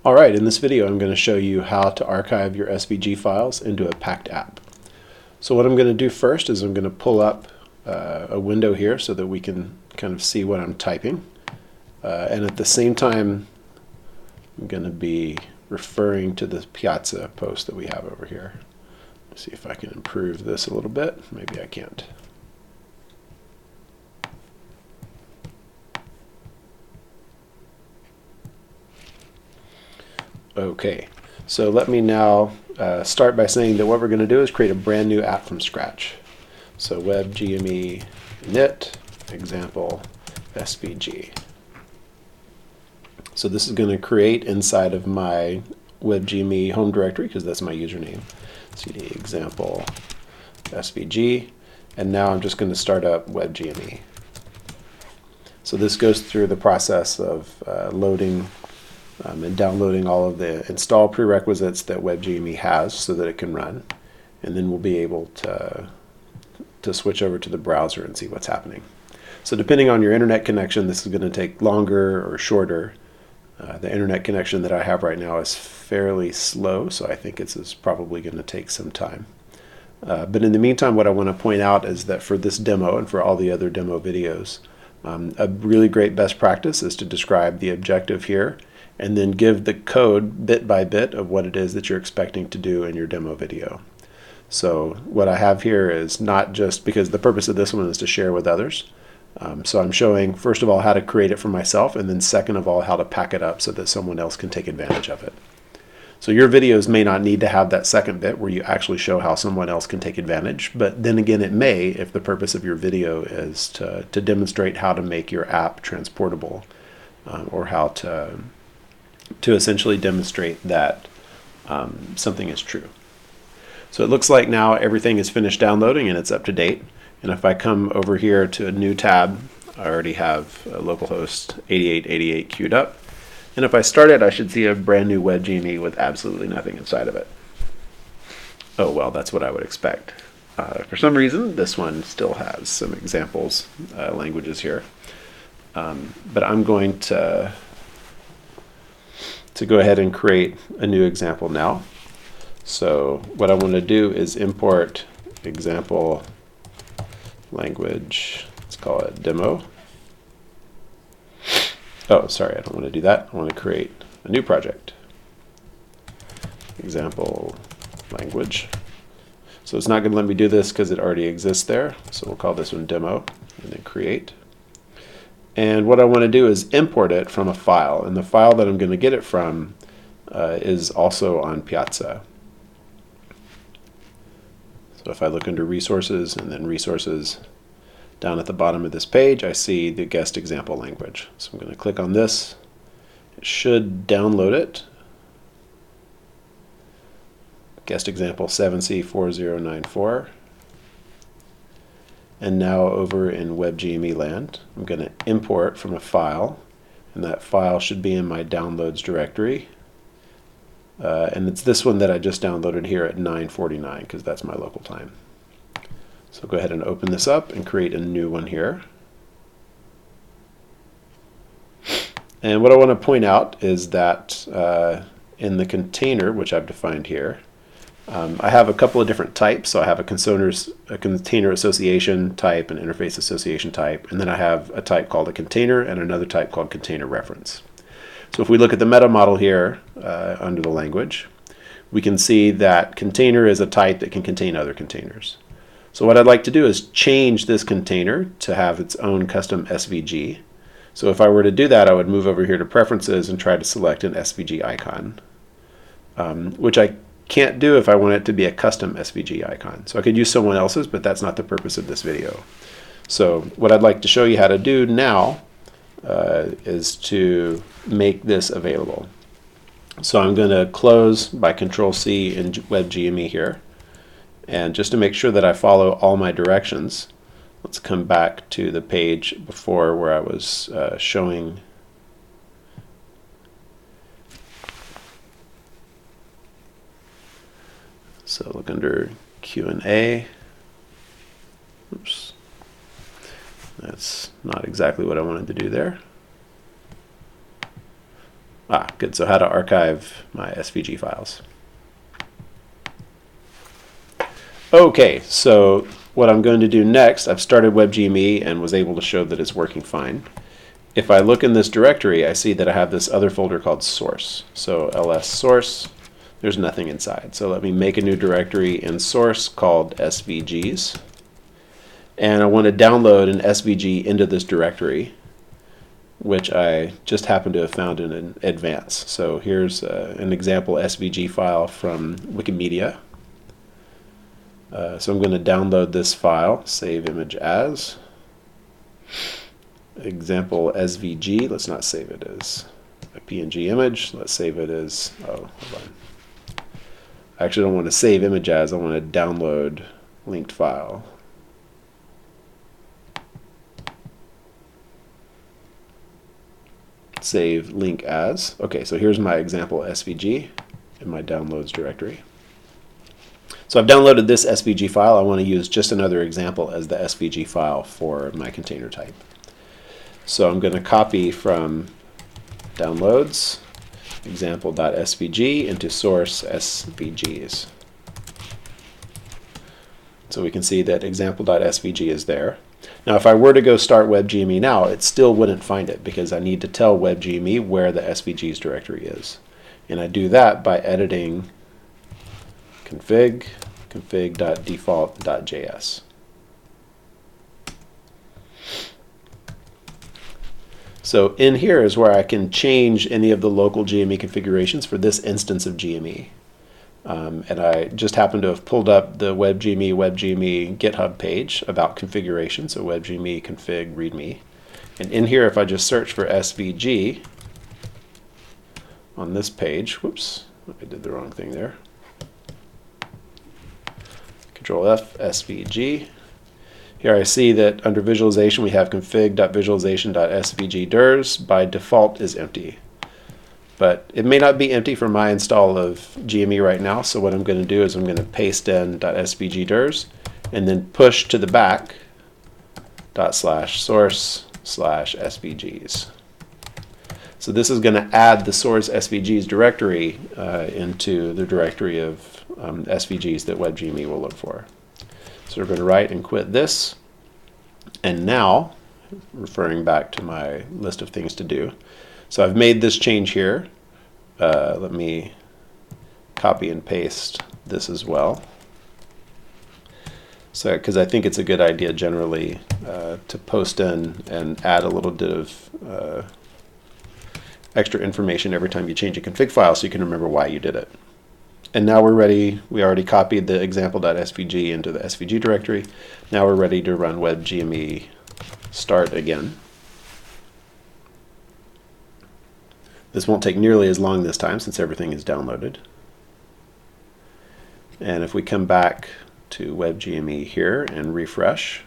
Alright, in this video I'm going to show you how to archive your SVG files into a packed app. So what I'm going to do first is I'm going to pull up a window here so that we can kind of see what I'm typing. And at the same time I'm going to be referring to the Piazza post that we have over here. Let's see if I can improve this a little bit. Maybe I can't. Okay, so let me now start by saying that what we're going to do is create a brand new app from scratch. So webgme init example svg. So this is going to create inside of my webgme home directory because that's my username. cd example svg, and now I'm just going to start up webgme. So this goes through the process of loading and downloading all of the install prerequisites that webgme has so that it can run, and then we'll be able to switch over to the browser and see what's happening. So depending on your internet connection, this is going to take longer or shorter. The internet connection that I have right now is fairly slow, so I think it's probably going to take some time. But in the meantime, what I want to point out is that for this demo and for all the other demo videos, a really great best practice is to describe the objective here and then give the code bit by bit of what it is that you're expecting to do in your demo video. So what I have here is not just because the purpose of this one is to share with others. So I'm showing, first of all, how to create it for myself, and then second of all, how to pack it up so that someone else can take advantage of it. So your videos may not need to have that second bit where you actually show how someone else can take advantage, but then again it may if the purpose of your video is to demonstrate how to make your app transportable, or how to essentially demonstrate that something is true. So it looks like now everything is finished downloading and it's up to date. And if I come over here to a new tab, I already have localhost 8888 queued up. And if I start it, I should see a brand new webgme with absolutely nothing inside of it. Oh well, that's what I would expect. For some reason, this one still has some examples languages here. But I'm going to go ahead and create a new example now. So what I want to do is import example language, let's call it demo. Oh, sorry, I don't want to do that. I want to create a new project. Example language. So it's not going to let me do this because it already exists there. So we'll call this one demo and then create. And what I want to do is import it from a file, and the file that I'm going to get it from is also on Piazza. So if I look under resources and then resources, down at the bottom of this page I see the guest example language. So I'm going to click on this. It should download it. Guest example 7C4094. And now over in webgme land, I'm going to import from a file, and that file should be in my downloads directory. And it's this one that I just downloaded here at 9:49 because that's my local time. So go ahead and open this up and create a new one here. And what I want to point out is that in the container, which I've defined here, I have a couple of different types. So I have a container association type, an interface association type, and then I have a type called a container and another type called container reference. So if we look at the meta model here under the language, we can see that container is a type that can contain other containers. So what I'd like to do is change this container to have its own custom SVG. So if I were to do that, I would move over here to preferences and try to select an SVG icon, which I can't do if I want it to be a custom SVG icon. So I could use someone else's, but that's not the purpose of this video. So what I'd like to show you how to do now is to make this available. So I'm going to close by Control-C in webgme here. And just to make sure that I follow all my directions, let's come back to the page before where I was showing. So look under Q&A. Oops. That's not exactly what I wanted to do there. good. So how to archive my SVG files. Okay, so what I'm going to do next, I've started webgme and was able to show that it's working fine. If I look in this directory, I see that I have this other folder called source. So ls source, there's nothing inside. So let me make a new directory in source called svgs. And I want to download an SVG into this directory, which I just happen to have found in advance. So here's an example SVG file from Wikimedia. So I'm going to download this file, save image as. Example SVG, let's not save it as a PNG image, let's save it as, oh, hold on. I actually don't want to save image as, I want to download linked file. Save link as. Okay, so here's my example SVG in my downloads directory. So I've downloaded this SVG file. I want to use just another example as the SVG file for my container type. So I'm going to copy from downloads example.svg into source SVGs. So we can see that example.svg is there. Now if I were to go start webgme now, it still wouldn't find it because I need to tell webgme where the SVGs directory is. And I do that by editing config.default.js. So in here is where I can change any of the local GME configurations for this instance of GME. And I just happen to have pulled up the webgme GitHub page about configuration, so webgme config readme. And in here, if I just search for SVG on this page, whoops, I did the wrong thing there. Control F, SVG. Here I see that under visualization we have config.visualization.svg dirs by default is empty. But it may not be empty for my install of GME right now, so what I'm going to do is I'm going to paste in .svg dirs and then push to the back /source/svgs. So this is going to add the source SVGs directory into the directory of SVGs that webgme will look for. So we're going to write and quit this. And now, referring back to my list of things to do, so I've made this change here. Let me copy and paste this as well. So, because I think it's a good idea generally to post in and add a little bit of extra information every time you change a config file so you can remember why you did it. And now we're ready. We already copied the example.svg into the SVG directory. Now we're ready to run webgme start again. This won't take nearly as long this time since everything is downloaded. And if we come back to webgme here and refresh,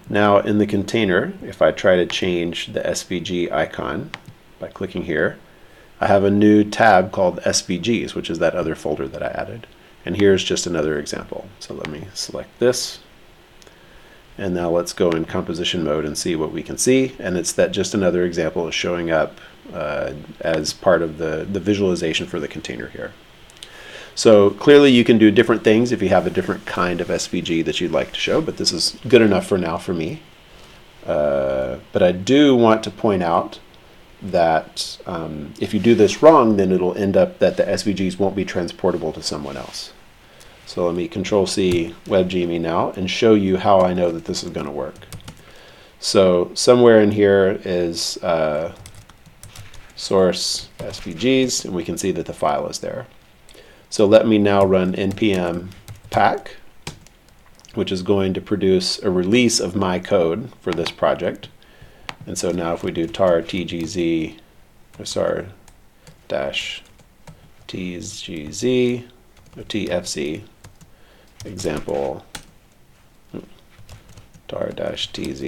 now in the container, if I try to change the SVG icon by clicking here, I have a new tab called SVGs, which is that other folder that I added. And here's just another example. So let me select this. And now let's go in composition mode and see what we can see. And it's that just another example is showing up as part of the visualization for the container here. So clearly you can do different things if you have a different kind of SVG that you'd like to show, but this is good enough for now for me. But I do want to point out that if you do this wrong, then it'll end up that the SVGs won't be transportable to someone else. So let me Control-C webgme now and show you how I know that this is going to work. So somewhere in here is source SVGs, and we can see that the file is there. So let me now run npm pack, which is going to produce a release of my code for this project. And so now if we do tar tgz, dash tgz, or tfc, example, tar dash tz,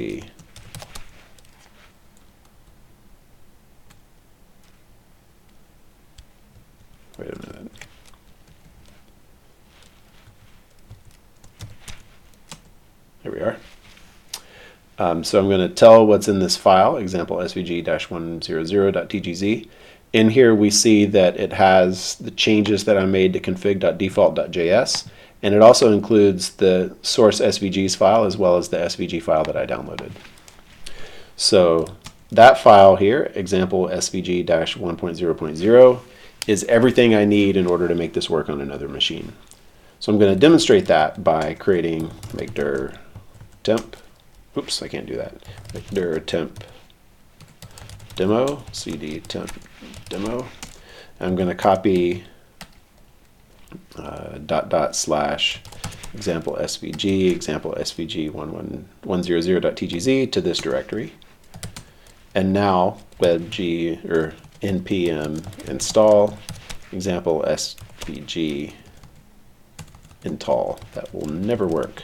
wait a minute. Here we are. So I'm going to tell what's in this file, example svg-100.tgz. In here we see that it has the changes that I made to config.default.js, and it also includes the source SVGs file as well as the SVG file that I downloaded. So that file here, example svg-1.0.0, is everything I need in order to make this work on another machine. So I'm going to demonstrate that by creating make dir temp. Oops, I can't do that. Make dir temp demo, cd temp demo. I'm going to copy example svg-100.tgz to this directory. And now webg or npm install example svg install. That will never work.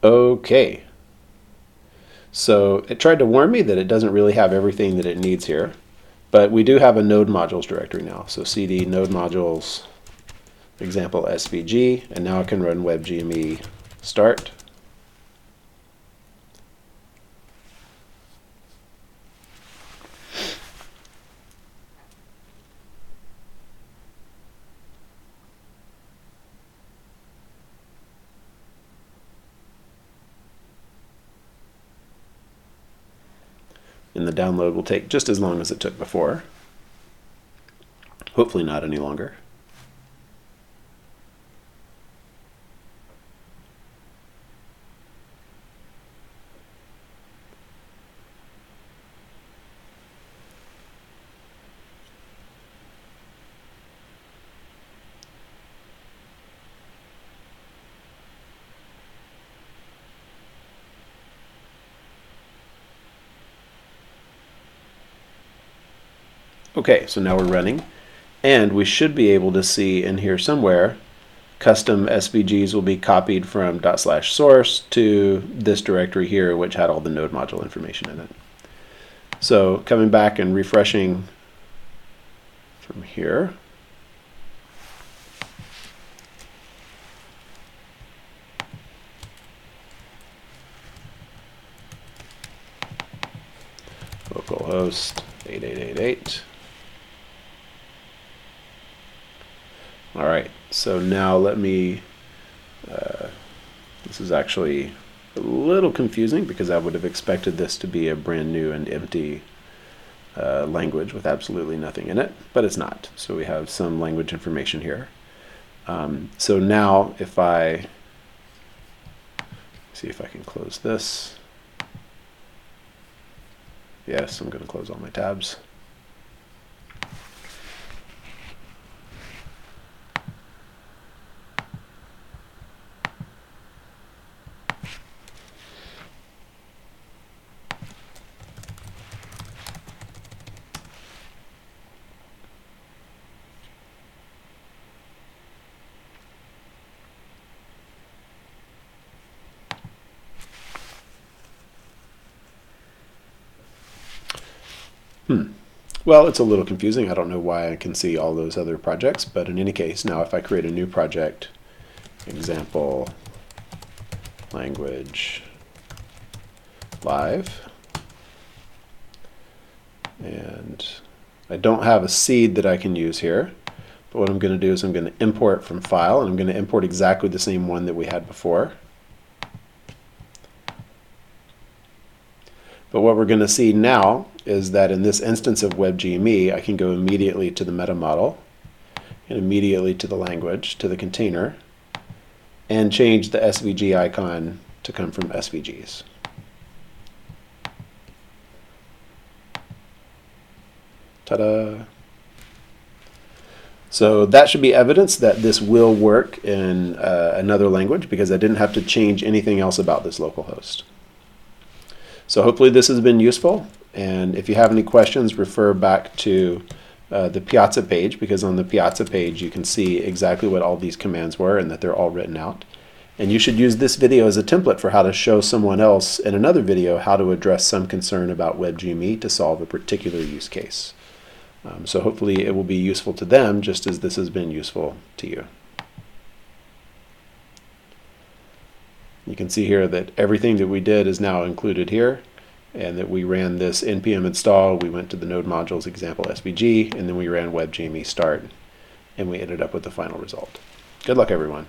Okay, so it tried to warn me that it doesn't really have everything that it needs here, but we do have a node modules directory now. So cd node modules example svg, and now I can run webgme start. And the download will take just as long as it took before. Hopefully not any longer. Okay, so now we're running, and we should be able to see in here somewhere custom SVGs will be copied from /source to this directory here, which had all the node module information in it. So coming back and refreshing from here, localhost 8888. All right, so now let me, this is actually a little confusing because I would have expected this to be a brand new and empty language with absolutely nothing in it, but it's not. So we have some language information here. So now if I, see if I can close this. Yes, I'm going to close all my tabs. Well, it's a little confusing. I don't know why I can see all those other projects, but in any case, now if I create a new project, example language live, and I don't have a seed that I can use here, but what I'm going to do is I'm going to import from file, and I'm going to import exactly the same one that we had before. But what we're going to see now is that in this instance of webgme, I can go immediately to the meta model and immediately to the language, to the container, and change the SVG icon to come from SVGs. Ta-da! So that should be evidence that this will work in another language because I didn't have to change anything else about this localhost. So hopefully this has been useful, and if you have any questions, refer back to the Piazza page, because on the Piazza page you can see exactly what all these commands were and that they're all written out. And you should use this video as a template for how to show someone else in another video how to address some concern about webgme to solve a particular use case. So hopefully it will be useful to them just as this has been useful to you. You can see here that everything that we did is now included here, and that we ran this npm install, we went to the node modules example svg, and then we ran webgme start, and we ended up with the final result. Good luck, everyone.